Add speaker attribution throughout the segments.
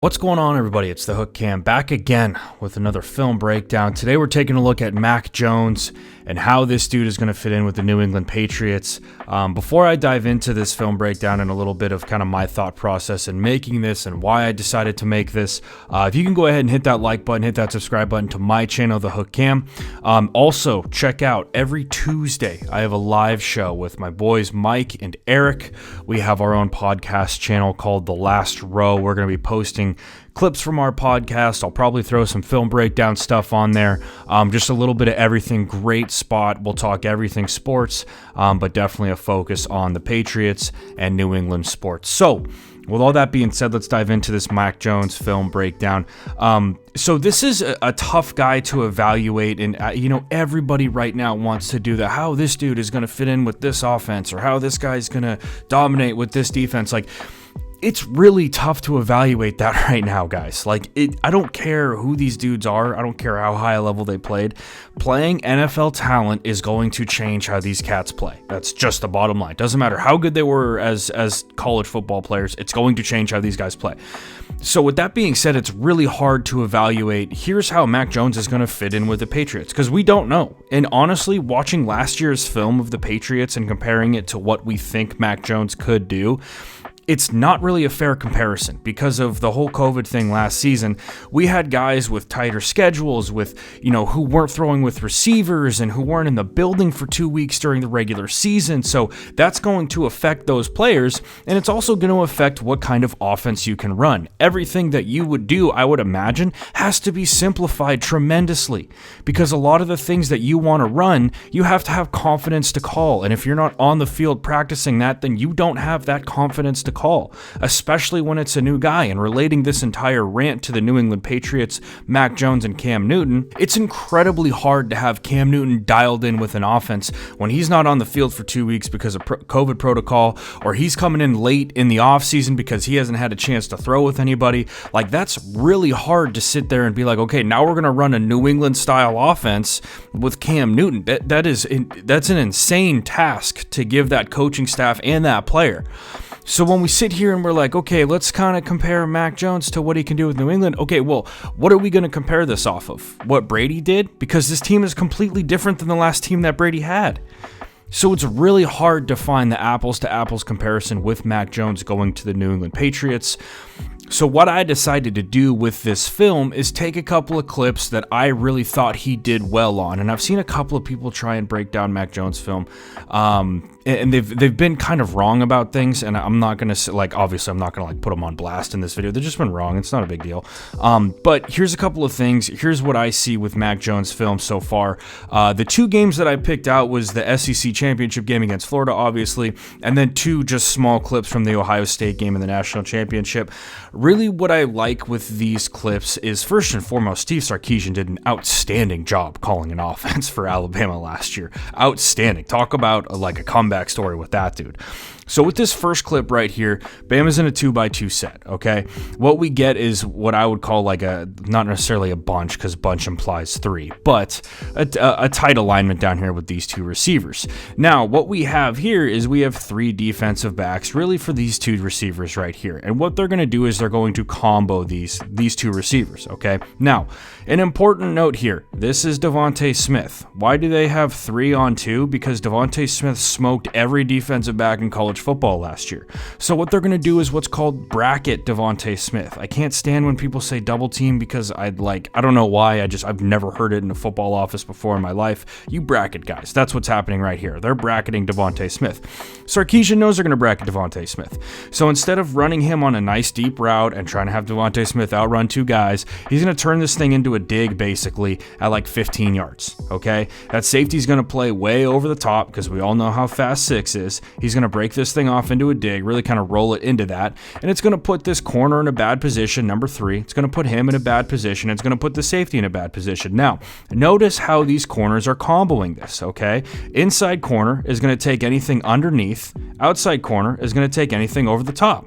Speaker 1: What's going on, everybody? It's the Hook Cam back again with another film breakdown. Today we're taking a look at Mac Jones and how this dude is going to fit in with the New England Patriots. Before I dive into this film breakdown and a little bit of kind of my thought process in making this and why I decided to make this, if you can go ahead and hit that like button, hit that subscribe button to my channel, The Hook Cam. Also, check out every Tuesday I have a live show with my boys Mike and Eric. We have our own podcast channel called The Last Row. We're going to be posting clips from our podcast. I'll probably throw some film breakdown stuff on there. Just a little bit of everything. Great spot. We'll talk everything sports, but definitely a focus on the Patriots and New England sports. So, with all that being said, let's dive into this Mac Jones film breakdown. So this is a tough guy to evaluate, and everybody right now wants to do that. How this dude is going to fit in with this offense, or how this guy's going to dominate with this defense. It's really tough to evaluate that right now, guys. I don't care who these dudes are. I don't care how high a level they played. Playing NFL talent is going to change how these cats play. That's just the bottom line. Doesn't matter how good they were as college football players. It's going to change how these guys play. So with that being said, it's really hard to evaluate. Here's how Mac Jones is going to fit in with the Patriots, because we don't know. And honestly, watching last year's film of the Patriots and comparing it to what we think Mac Jones could do, it's not really a fair comparison because of the whole COVID thing last season. We had guys with tighter schedules, with, who weren't throwing with receivers and who weren't in the building for 2 weeks during the regular season. So that's going to affect those players, and it's also going to affect what kind of offense you can run. Everything that you would do, I would imagine, has to be simplified tremendously, because a lot of the things that you want to run, you have to have confidence to call. And if you're not on the field practicing that, then you don't have that confidence to call, especially when it's a new guy. And relating this entire rant to the New England Patriots, Mac Jones and Cam Newton, it's incredibly hard to have Cam Newton dialed in with an offense when he's not on the field for 2 weeks because of COVID protocol, or he's coming in late in the offseason because he hasn't had a chance to throw with anybody. That's really hard to sit there and be like, okay, now we're going to run a New England style offense with Cam Newton. That's an insane task to give that coaching staff and that player. So when we sit here and we're like, okay, let's kind of compare Mac Jones to what he can do with New England. Okay, well, what are we going to compare this off of? What Brady did? Because this team is completely different than the last team that Brady had. So it's really hard to find the apples to apples comparison with Mac Jones going to the New England Patriots. So what I decided to do with this film is take a couple of clips that I really thought he did well on. And I've seen a couple of people try and break down Mac Jones' film, and they've been kind of wrong about things. And I'm not going to, obviously I'm not going to put them on blast in this video. They've just been wrong. It's not a big deal. But here's a couple of things. Here's what I see with Mac Jones' film so far. The two games that I picked out was the SEC championship game against Florida, obviously, and then two just small clips from the Ohio State game in the national championship. Really, what I like with these clips is, first and foremost, Steve Sarkisian did an outstanding job calling an offense for Alabama last year. Outstanding. Talk about a comeback story with that dude. So with this first clip right here, Bama's in a 2x2 set, okay? What we get is what I would call not necessarily a bunch, because bunch implies three, but a tight alignment down here with these two receivers. Now, what we have here is we have three defensive backs really for these two receivers right here. And what they're going to do is they're going to combo these two receivers, okay? Now, an important note here, this is Devontae Smith. Why do they have 3-on-2? Because Devontae Smith smoked every defensive back in college football last year. So what they're going to do is what's called bracket Devontae Smith. I can't stand when people say double team, because I don't know why, I've never heard it in a football office before in my life. You bracket guys. That's what's happening right here. They're bracketing Devontae Smith. Sarkisian knows they're going to bracket Devontae Smith. So instead of running him on a nice deep route and trying to have Devontae Smith outrun two guys, he's going to turn this thing into a dig basically at 15 yards, okay? That safety's going to play way over the top, because we all know how fast 6 is. He's going to break this thing off into a dig, really kind of roll it into that, and it's going to put this corner in a bad position, number 3. It's going to put him in a bad position. It's going to put the safety in a bad position. Now, notice how these corners are comboing this, okay? Inside corner is going to take anything underneath. Outside corner is going to take anything over the top.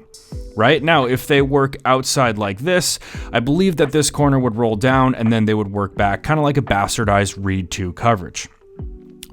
Speaker 1: Right? Now, if they work outside like this, I believe that this corner would roll down and then they would work back, kind of like a bastardized read 2 coverage.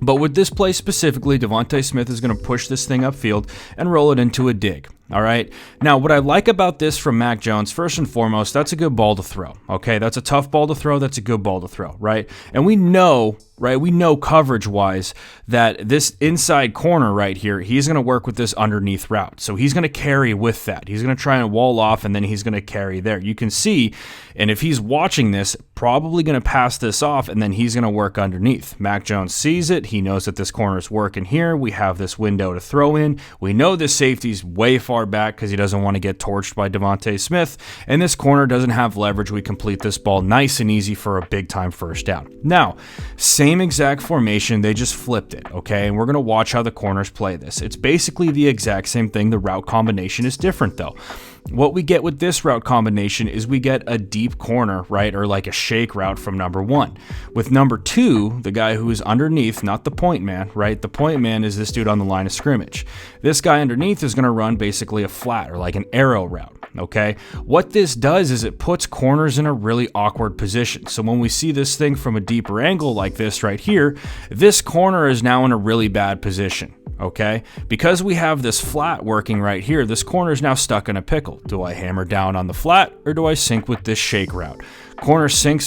Speaker 1: But with this play specifically, Devontae Smith is going to push this thing upfield and roll it into a dig. All right. Now, what I like about this from Mac Jones, first and foremost, that's a good ball to throw. Okay. That's a tough ball to throw. That's a good ball to throw. Right. And we know, right, we know coverage wise that this inside corner right here, he's going to work with this underneath route. So he's going to carry with that. He's going to try and wall off, and then he's going to carry there. You can see, and if he's watching this, probably going to pass this off, and then he's going to work underneath. Mac Jones sees it. He knows that this corner is working here. We have this window to throw in. We know this safety's way far back because he doesn't want to get torched by Devontae Smith, and this corner doesn't have leverage. We complete this ball nice and easy for a big-time first down. Now, same exact formation, they just flipped it, okay? And we're going to watch how the corners play this. It's basically the exact same thing. The route combination is different, though. What we get with this route combination is we get a deep corner, right, or like a shake route from number 1. With number 2, the guy who is underneath, not the point man, right? The point man is this dude on the line of scrimmage. This guy underneath is going to run basically a flat or like an arrow route. Okay, what this does is it puts corners in a really awkward position. So when we see this thing from a deeper angle like this right here, this corner is now in a really bad position. Okay, because we have this flat working right here, this corner is now stuck in a pickle. Do I hammer down on the flat or do I sink with this shake route? Corner starts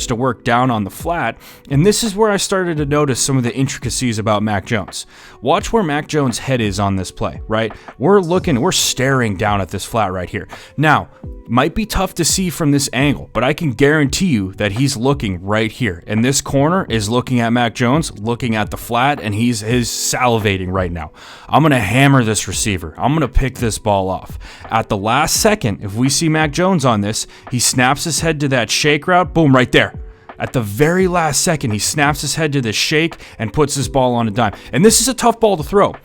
Speaker 1: to work down on the flat, and this is where I started to notice some of the intricacies about Mac Jones. Watch where Mac Jones' head is on this play, right? We're staring down at this flat right here. Now, might be tough to see from this angle, but I can guarantee you that he's looking right here, and this corner is looking at Mac Jones, looking at the flat, and he's salivating right now. I'm going to hammer this receiver. I'm going to pick this ball off. At the last second, if we see Mac Jones on this, he snaps his head to that shake route, boom, right there. At the very last second, he snaps his head to the shake and puts his ball on a dime. And this is a tough ball to throw,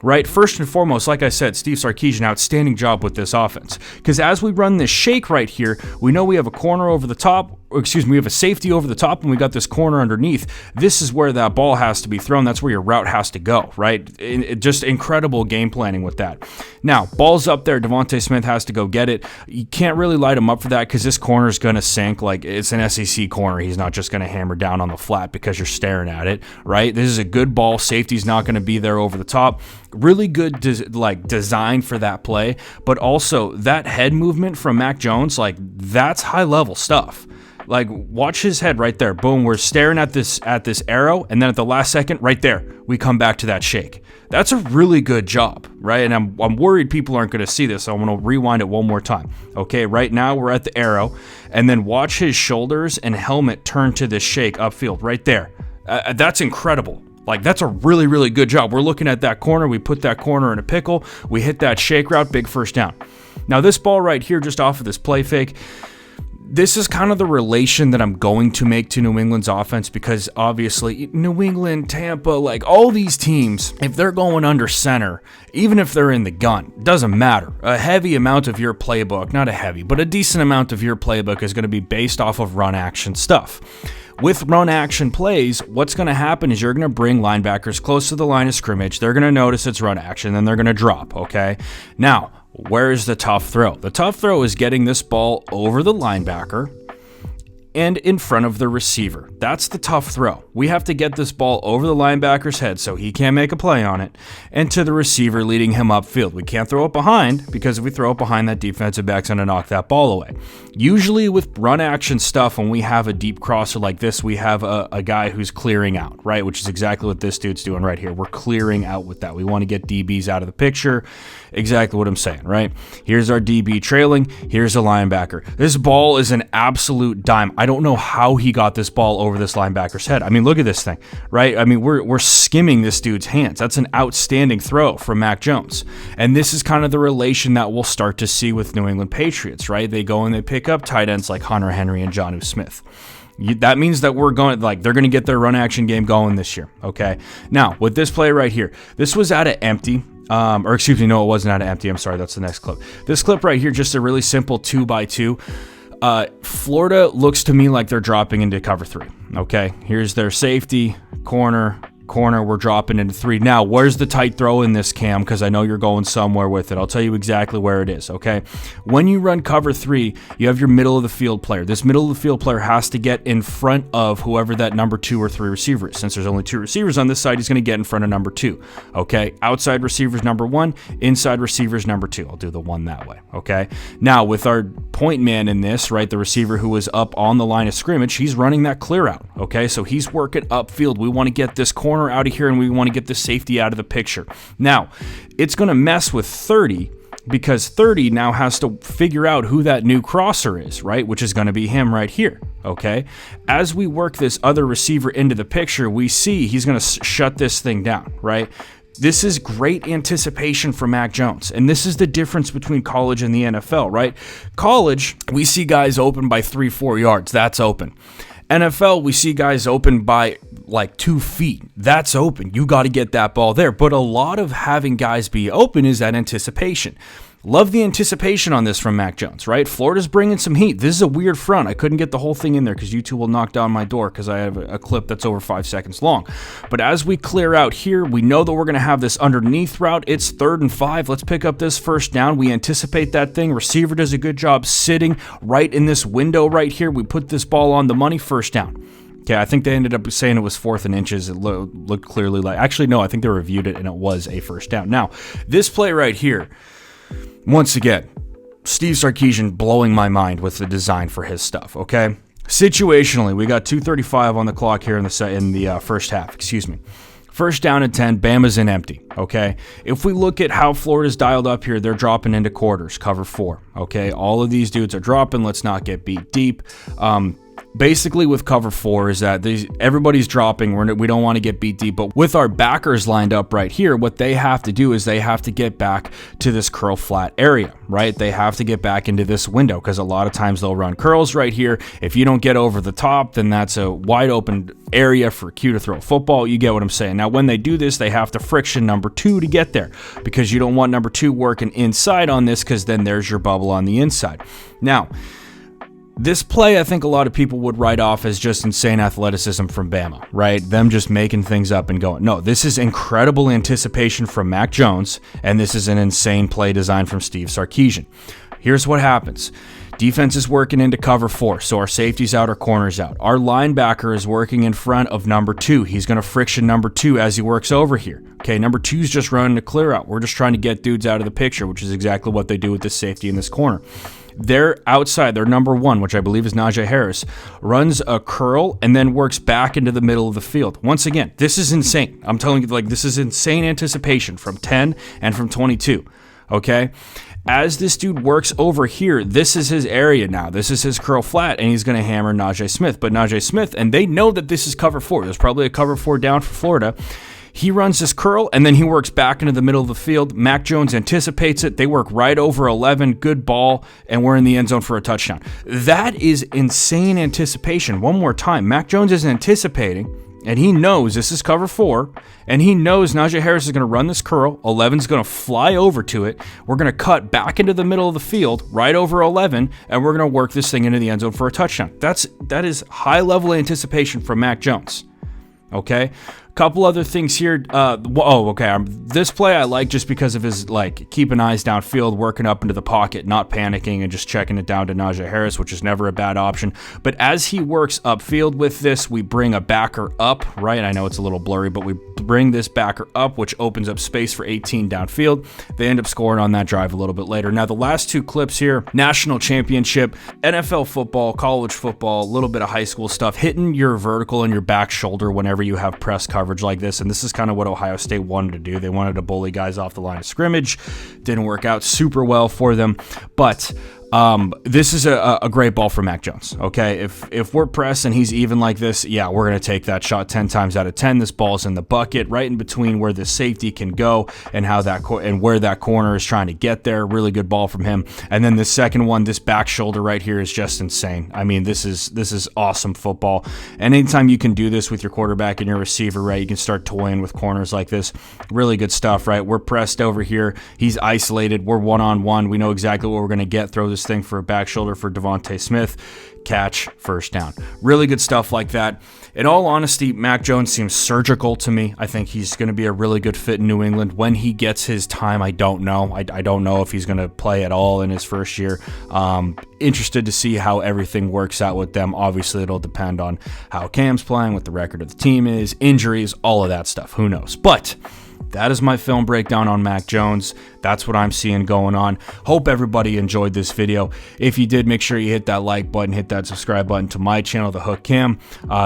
Speaker 1: right? First and foremost, like I said, Steve Sarkisian, outstanding job with this offense. Because as we run this shake right here, we know we have a corner over the top, we have a safety over the top, and we got this corner underneath. This is where that ball has to be thrown. That's where your route has to go, right? Just incredible game planning with that. Now, ball's up there. Devontae Smith has to go get it. You can't really light him up for that because this corner is going to sink. Like, it's an SEC corner. He's not just going to hammer down on the flat because you're staring at it, right? This is a good ball. Safety's not going to be there over the top. Really good design for that play, but also that head movement from Mac Jones, like, that's high-level stuff. Like, watch his head right there. Boom, we're staring at this arrow, and then at the last second, right there, we come back to that shake. That's a really good job, right? And I'm worried people aren't going to see this, so I'm going to rewind it one more time. Okay, right now we're at the arrow, and then watch his shoulders and helmet turn to this shake upfield right there. That's incredible. Like, that's a really, really good job. We're looking at that corner. We put that corner in a pickle. We hit that shake route, big first down. Now, this ball right here, just off of this play fake, this is kind of the relation that I'm going to make to New England's offense because obviously New England, Tampa, like all these teams, if they're going under center, even if they're in the gun, doesn't matter. A heavy amount of your playbook, not a heavy, but a decent amount of your playbook is going to be based off of run action stuff. With run action plays, what's going to happen is you're going to bring linebackers close to the line of scrimmage. They're going to notice it's run action, then they're going to drop, okay? Now, where is the tough throw? The tough throw is getting this ball over the linebacker and in front of the receiver. That's the tough throw. We have to get this ball over the linebacker's head so he can't make a play on it, and to the receiver leading him upfield. We can't throw it behind because if we throw it behind, that defensive back's going to knock that ball away. Usually with run action stuff, when we have a deep crosser like this, we have a guy who's clearing out, right? Which is exactly what this dude's doing right here. We're clearing out with that. We want to get DBs out of the picture. Exactly what I'm saying, right? Here's our DB trailing. Here's a linebacker. This ball is an absolute dime. I don't know how he got this ball over this linebacker's head. I mean, look at this thing, right? I mean, we're skimming this dude's hands. That's an outstanding throw from Mac Jones. And this is kind of the relation that we'll start to see with New England Patriots, right? They go and they pick up tight ends like Hunter Henry and Jonnu Smith. That means that they're going to get their run action game going this year, okay? Now, with this play right here, this was out of empty. No, it wasn't out of empty. I'm sorry, that's the next clip. This clip right here, just a really simple 2x2. Florida looks to me like they're dropping into cover 3. Okay, here's their safety, corner, corner, we're dropping into 3. Now, where's the tight throw in this, Cam? Because I know you're going somewhere with it. I'll tell you exactly where it is, okay? When you run cover 3, you have your middle of the field player. This middle of the field player has to get in front of whoever that number 2 or 3 receiver is. Since there's only 2 receivers on this side, he's going to get in front of number 2, okay? Outside receivers number 1, inside receivers number 2. I'll do the 1 that way, okay? Now, with our point man in this, right, the receiver who is up on the line of scrimmage, he's running that clear out, okay? So he's working upfield. We want to get this corner out of here, and we want to get the safety out of the picture. Now, it's going to mess with 30 because 30 now has to figure out who that new crosser is, right? Which is going to be him right here, okay? As we work this other receiver into the picture, we see he's going to shut this thing down, right? This is great anticipation for Mac Jones, and this is the difference between college and the NFL, right? College, we see guys open by 3-4 yards. That's open. NFL, we see guys open by like 2 feet. That's open. You got to get that ball there. But a lot of having guys be open is that anticipation. Love the anticipation on this from Mac Jones, right? Florida's bringing some heat. This is a weird front. I couldn't get the whole thing in there because you two will knock down my door because I have a clip that's over 5 seconds long. But as we clear out here, we know that we're going to have this underneath route. It's 3rd and 5. Let's pick up this first down. We anticipate that thing. Receiver does a good job sitting right in this window right here. We put this ball on the money, first down. Okay, I think they ended up saying it was 4th and inches. It looked clearly like... Actually, no, I think they reviewed it and it was a first down. Now, this play right here, once again, Steve Sarkisian blowing my mind with the design for his stuff, okay? Situationally, we got 2:35 on the clock here in the first half, excuse me. First down and 10, Bama's in empty, okay? If we look at how Florida's dialed up here, they're dropping into quarters, cover 4, okay? All of these dudes are dropping. Let's not get beat deep. Basically with cover 4 is that everybody's dropping. We don't want to get beat deep, but with our backers lined up right here, what they have to do is they have to get back to this curl flat area, right? They have to get back into this window because a lot of times they'll run curls right here. If you don't get over the top, then that's a wide open area for Q to throw a football. You get what I'm saying. Now, when they do this, they have to friction number 2 to get there because you don't want number 2 working inside on this because then there's your bubble on the inside. Now, this play, I think a lot of people would write off as just insane athleticism from Bama, right? Them just making things up and going. No, this is incredible anticipation from Mac Jones, and this is an insane play design from Steve Sarkisian. Here's what happens. Defense is working into cover 4, so our safety's out, our corner's out. Our linebacker is working in front of number 2. He's going to friction number 2 as he works over here. Okay, number 2's just running a clear out. We're just trying to get dudes out of the picture, which is exactly what they do with this safety in this corner. They're outside. Their number 1, which I believe is Najee Harris, runs a curl and then works back into the middle of the field. Once again, this is insane. I'm telling you, like, this is insane anticipation from 10 and from 22. Okay? As this dude works over here, this is his area now. This is his curl flat, and he's going to hammer Najee Smith. But Najee Smith, and they know that this is cover 4. There's probably a cover 4 down for Florida. He runs this curl, and then he works back into the middle of the field. Mac Jones anticipates it. They work right over 11. Good ball, and we're in the end zone for a touchdown. That is insane anticipation. One more time. Mac Jones is anticipating, and he knows this is cover 4, and he knows Najee Harris is going to run this curl. 11's going to fly over to it. We're going to cut back into the middle of the field, right over 11, and we're going to work this thing into the end zone for a touchdown. That is high-level anticipation from Mac Jones. Okay? Couple other things here. This play I like just because of his, like, keeping eyes downfield, working up into the pocket, not panicking, and just checking it down to Najee Harris, which is never a bad option. But as he works upfield with this, we bring a backer up, right? I know it's a little blurry, but we bring this backer up, which opens up space for 18 downfield. They end up scoring on that drive a little bit later. Now, the last 2 clips here, national championship, NFL football, college football, a little bit of high school stuff, hitting your vertical and your back shoulder whenever you have press coverage like this, and this is kind of what Ohio State wanted to do. They wanted to bully guys off the line of scrimmage. Didn't work out super well for them, but this is a great ball for Mac Jones, okay? If we're pressed and he's even like this, yeah, we're going to take that shot 10 times out of 10. This ball's in the bucket, right in between where the safety can go and how that and where that corner is trying to get there. Really good ball from him. And then the second one, this back shoulder right here is just insane. I mean, this is awesome football. And anytime you can do this with your quarterback and your receiver, right, you can start toying with corners like this. Really good stuff, right? We're pressed over here. He's isolated. We're one-on-one. We know exactly what we're going to get. Throw this this thing for a back shoulder for Devontae Smith. Catch, first down. Really good stuff like that. In all honesty, Mac Jones seems surgical to me. I think he's going to be a really good fit in New England. When he gets his time, I don't know. I don't know if he's going to play at all in his first year. Interested to see how everything works out with them. Obviously, it'll depend on how Cam's playing, what the record of the team is, injuries, all of that stuff. Who knows? But that is my film breakdown on Mac Jones. That's what I'm seeing going on. Hope everybody enjoyed this video. If you did, make sure you hit that like button, hit that subscribe button to my channel, The Hook Cam.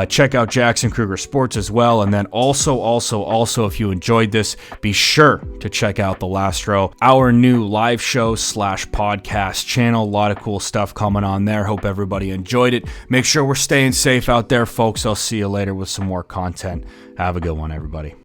Speaker 1: Check out Jackson Kruger Sports as well. And then also, if you enjoyed this, be sure to check out The Last Row, our new live show / podcast channel. A lot of cool stuff coming on there. Hope everybody enjoyed it. Make sure we're staying safe out there, folks. I'll see you later with some more content. Have a good one, everybody.